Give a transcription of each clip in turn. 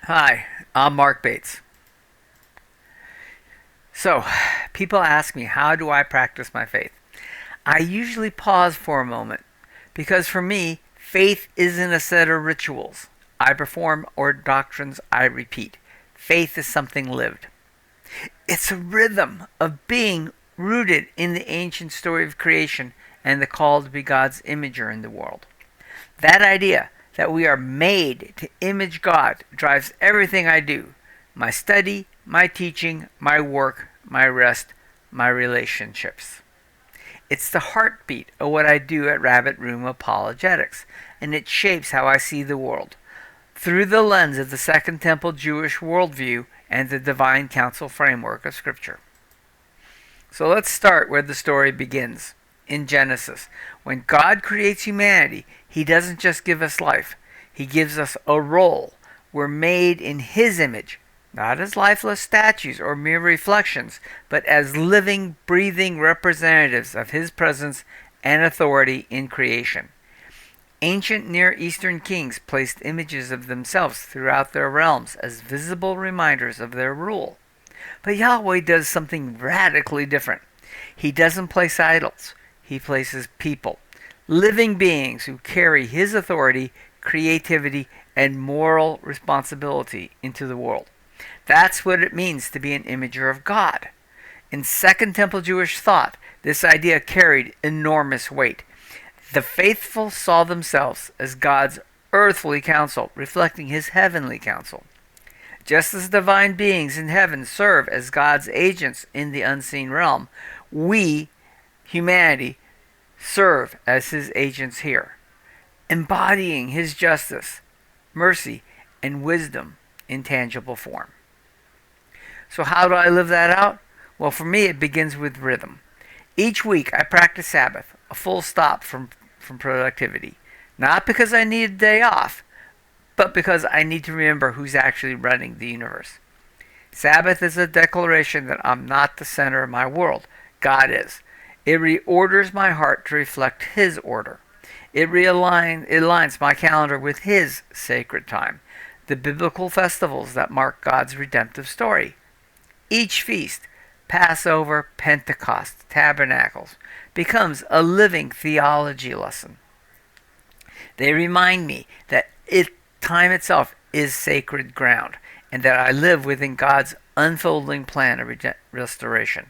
Hi, I'm Marc Bates. So, people ask me, how do I practice my faith? I usually pause for a moment because for me, faith isn't a set of rituals I perform or doctrines I repeat. Faith is something lived. It's a rhythm of being rooted in the ancient story of creation and the call to be God's imager in the world. That idea that we are made to image God drives everything I do: my study, my teaching, my work, my rest, my relationships. It's the heartbeat of what I do at Rabbit Room Apologetics, and it shapes how I see the world through the lens of the Second Temple Jewish worldview and the divine counsel framework of Scripture. So let's start where the story begins, in Genesis. When God creates humanity, He doesn't just give us life, He gives us a role. We're made in His image, not as lifeless statues or mere reflections, but as living, breathing representatives of His presence and authority in creation. Ancient Near Eastern kings placed images of themselves throughout their realms as visible reminders of their rule. But Yahweh does something radically different. He doesn't place idols, He places people, living beings who carry His authority, creativity, and moral responsibility into the world. That's what it means to be an imager of God. In Second Temple Jewish thought, this idea carried enormous weight. The faithful saw themselves as God's earthly counsel, reflecting His heavenly counsel. Just as divine beings in heaven serve as God's agents in the unseen realm, we, humanity, serve as His agents here, embodying His justice, mercy, and wisdom in tangible form. So, how do I live that out? Well, for me, it begins with rhythm. Each week, I practice Sabbath, a full stop from productivity. Not because I need a day off, but because I need to remember who's actually running the universe. Sabbath is a declaration that I'm not the center of my world. God is. It reorders my heart to reflect His order. It aligns my calendar with His sacred time, the biblical festivals that mark God's redemptive story. Each feast, Passover, Pentecost, Tabernacles, becomes a living theology lesson. They remind me that time itself is sacred ground, and that I live within God's unfolding plan of restoration.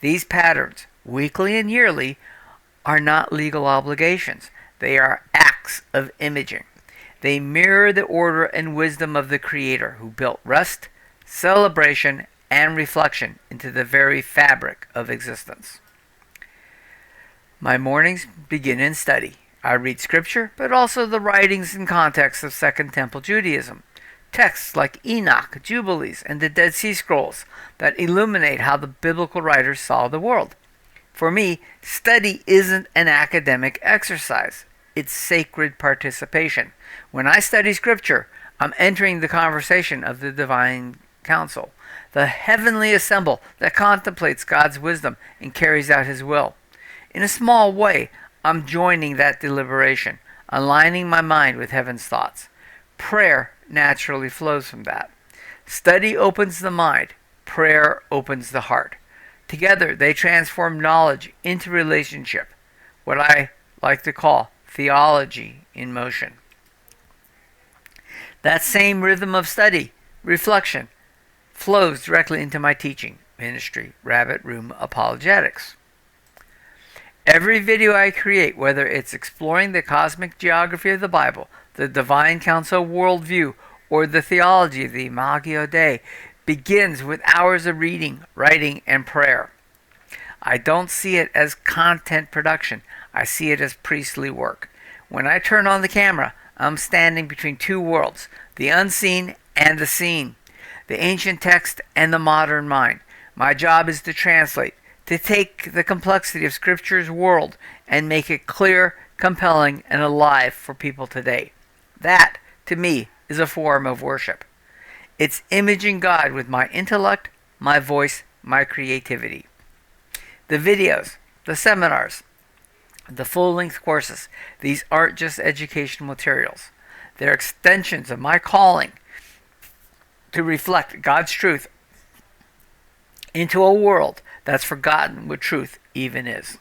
These patterns, weekly and yearly, are not legal obligations. They are acts of imaging. They mirror the order and wisdom of the Creator who built rest, celebration, and reflection into the very fabric of existence. My mornings begin in study. I read Scripture, but also the writings and context of Second Temple Judaism. Texts like Enoch, Jubilees, and the Dead Sea Scrolls that illuminate how the biblical writers saw the world. For me, study isn't an academic exercise. It's sacred participation. When I study Scripture, I'm entering the conversation of the divine council, the heavenly assembly that contemplates God's wisdom and carries out His will. In a small way, I'm joining that deliberation, aligning my mind with heaven's thoughts. Prayer naturally flows from that. Study opens the mind, prayer opens the heart. Together, they transform knowledge into relationship, what I like to call theology in motion. That same rhythm of study, reflection, flows directly into my teaching ministry, Rabbit Room Apologetics. Every video I create, whether it's exploring the cosmic geography of the Bible, the divine counsel worldview, or the theology of the Imago Dei, begins with hours of reading, writing, and prayer. I don't see it as content production. I see it as priestly work. When I turn on the camera, I'm standing between two worlds, the unseen and the seen, the ancient text and the modern mind. My job is to translate, to take the complexity of Scripture's world and make it clear, compelling, and alive for people today. That, to me, is a form of worship. It's imaging God with my intellect, my voice, my creativity. The videos, the seminars, the full-length courses, these aren't just educational materials. They're extensions of my calling to reflect God's truth into a world that's forgotten what truth even is.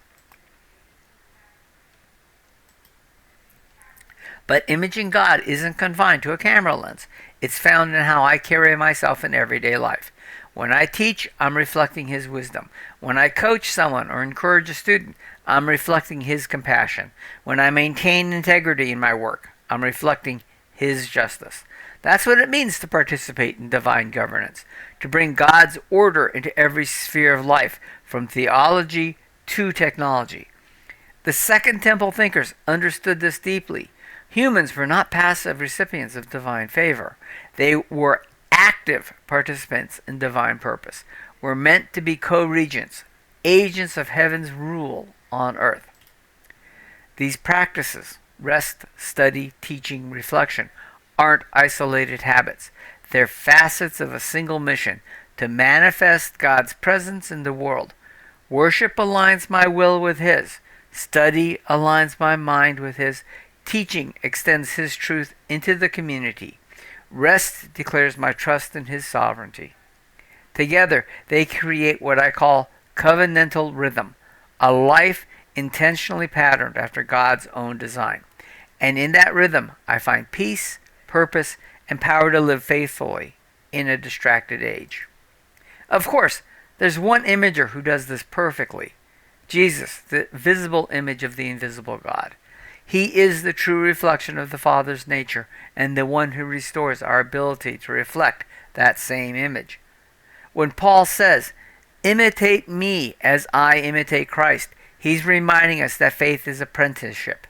But imaging God isn't confined to a camera lens. It's found in how I carry myself in everyday life. When I teach, I'm reflecting His wisdom. When I coach someone or encourage a student, I'm reflecting His compassion. When I maintain integrity in my work, I'm reflecting His justice. That's what it means to participate in divine governance, to bring God's order into every sphere of life, from theology to technology. The Second Temple thinkers understood this deeply. Humans were not passive recipients of divine favor. They were active participants in divine purpose. We're meant to be co-regents, agents of heaven's rule on earth. These practices, rest, study, teaching, reflection, aren't isolated habits. They're facets of a single mission: to manifest God's presence in the world. Worship aligns my will with His. Study aligns my mind with His. Teaching extends His truth into the community. Rest declares my trust in His sovereignty. Together, they create what I call covenantal rhythm, a life intentionally patterned after God's own design. And in that rhythm, I find peace, purpose, and power to live faithfully in a distracted age. Of course, there's one imager who does this perfectly: Jesus, the visible image of the invisible God. He is the true reflection of the Father's nature, and the one who restores our ability to reflect that same image. When Paul says, "Imitate me as I imitate Christ," he's reminding us that faith is apprenticeship.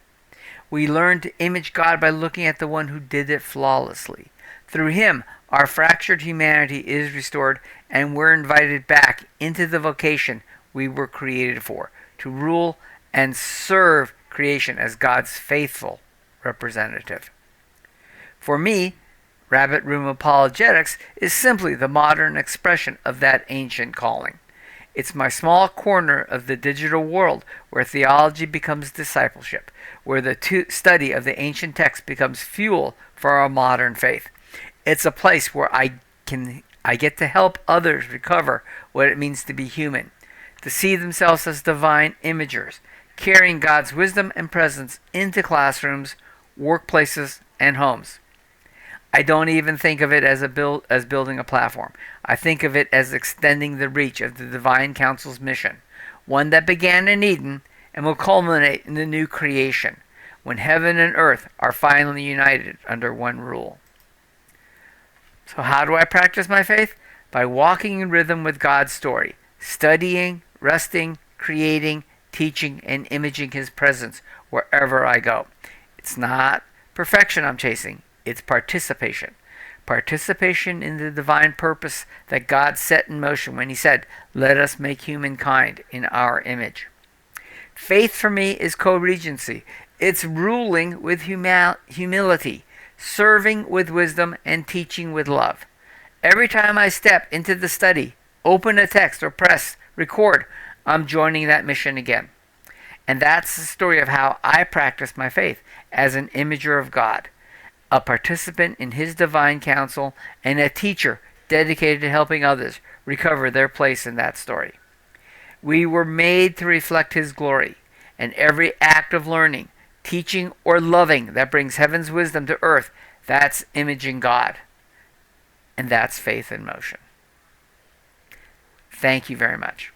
We learn to image God by looking at the one who did it flawlessly. Through Him, our fractured humanity is restored, and we're invited back into the vocation we were created for, to rule and serve creation as God's faithful representative. For me, Rabbit Room Apologetics is simply the modern expression of that ancient calling. It's my small corner of the digital world where theology becomes discipleship, where the study of the ancient text becomes fuel for our modern faith. It's a place where I get to help others recover what it means to be human, to see themselves as divine imagers, carrying God's wisdom and presence into classrooms, workplaces, and homes. I don't even think of it as building a platform. I think of it as extending the reach of the divine council's mission, one that began in Eden and will culminate in the new creation, when heaven and earth are finally united under one rule. So how do I practice my faith? By walking in rhythm with God's story, studying, resting, creating, teaching, and imaging His presence wherever I go. It's not perfection I'm chasing, it's participation. Participation in the divine purpose that God set in motion when He said, "Let us make humankind in our image." Faith for me is co-regency. It's ruling with humility, serving with wisdom, and teaching with love. Every time I step into the study, open a text, or press record, I'm joining that mission again. And that's the story of how I practice my faith as an imager of God, a participant in His divine counsel, and a teacher dedicated to helping others recover their place in that story. We were made to reflect His glory, and every act of learning, teaching, or loving that brings heaven's wisdom to earth, that's imaging God. And that's faith in motion. Thank you very much.